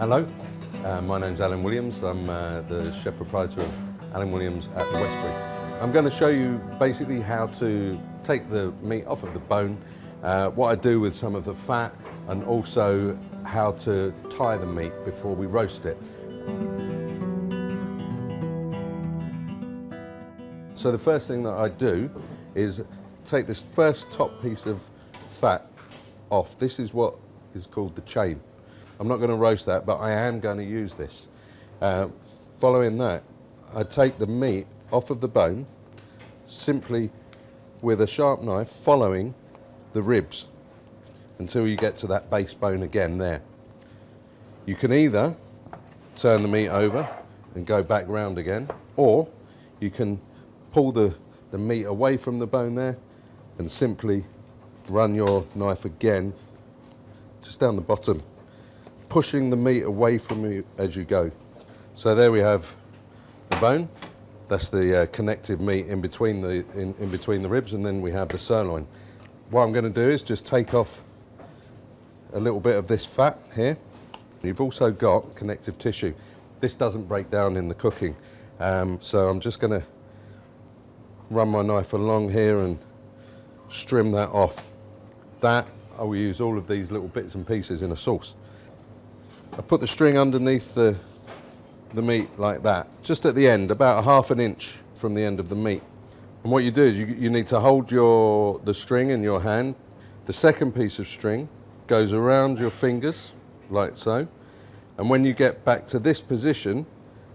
Hello, my name's Alan Williams. I'm the chef proprietor of Alan Williams at the Westbury. I'm going to show you basically how to take the meat off of the bone, what I do with some of the fat, and also how to tie the meat before we roast it. So the first thing that I do is take this first top piece of fat off. This is what is called the chain. I'm not going to roast that, but I am going to use this. Following that, I take the meat off of the bone simply with a sharp knife following the ribs until you get to that base bone again there. You can either turn the meat over and go back round again, or you can pull the meat away from the bone there and simply run your knife again just down the bottom, pushing the meat away from you as you go. So there we have the bone. That's the connective meat in between the ribs, and then we have the sirloin. What I'm going to do is just take off a little bit of this fat here. You've also got connective tissue. This doesn't break down in the cooking, so I'm just going to run my knife along here and trim that off. That I will use all of these little bits and pieces in a sauce. I put the string underneath the meat like that, just at the end, about 1/2 inch from the end of the meat. And what you do is you need to hold the string in your hand. The second piece of string goes around your fingers, like so. And when you get back to this position,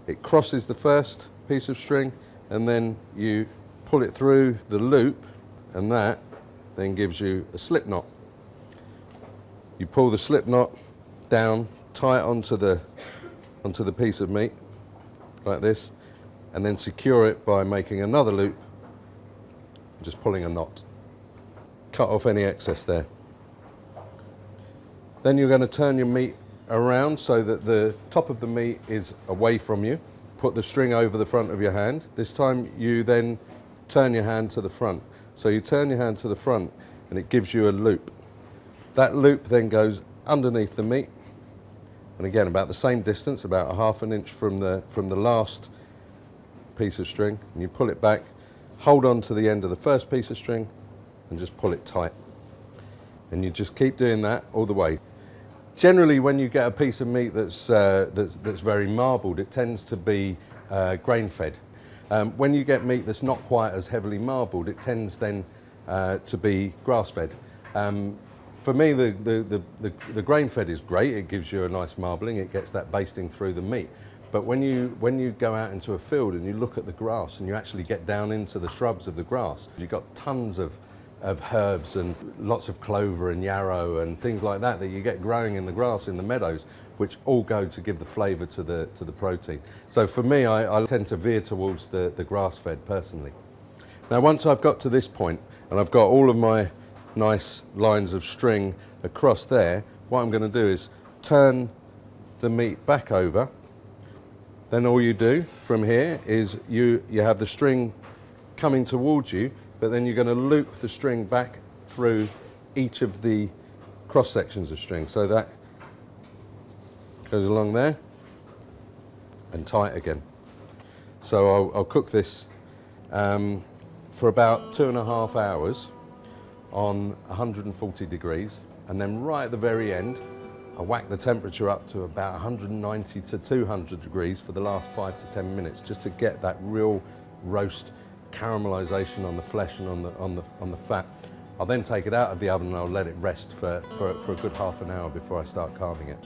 it crosses the first piece of string, and then you pull it through the loop, and that then gives you a slip knot. You pull the slip knot down, tie it onto the piece of meat like this, and then secure it by making another loop, just pulling a knot. Cut off any excess there. Then you're going to turn your meat around so that the top of the meat is away from you. Put the string over the front of your hand. This time you then turn your hand to the front. So you turn your hand to the front and it gives you a loop. That loop then goes underneath the meat, and again about the same distance, about 1/2 inch from the last piece of string, and you pull it back, hold on to the end of the first piece of string and just pull it tight. And you just keep doing that all the way. Generally, when you get a piece of meat that's very marbled, it tends to be grain fed. When you get meat that's not quite as heavily marbled, it tends then to be grass fed. For me, the grain fed is great. It gives you a nice marbling. It gets that basting through the meat. But when you go out into a field and you look at the grass and you actually get down into the shrubs of the grass, you've got tons of herbs and lots of clover and yarrow and things like that you get growing in the grass in the meadows, which all go to give the flavour to the protein. So for me, I tend to veer towards the grass fed personally. Now once I've got to this point and I've got all of my nice lines of string across there, what I'm going to do is turn the meat back over. Then all you do from here is you have the string coming towards you, but then you're going to loop the string back through each of the cross sections of string. So that goes along there and tight again. So I'll cook this for about 2.5 hours on 140 degrees, and then right at the very end I whack the temperature up to about 190 to 200 degrees for the last 5 to 10 minutes, just to get that real roast caramelization on the flesh and on the fat. I'll then take it out of the oven and I'll let it rest for a good half an hour before I start carving it.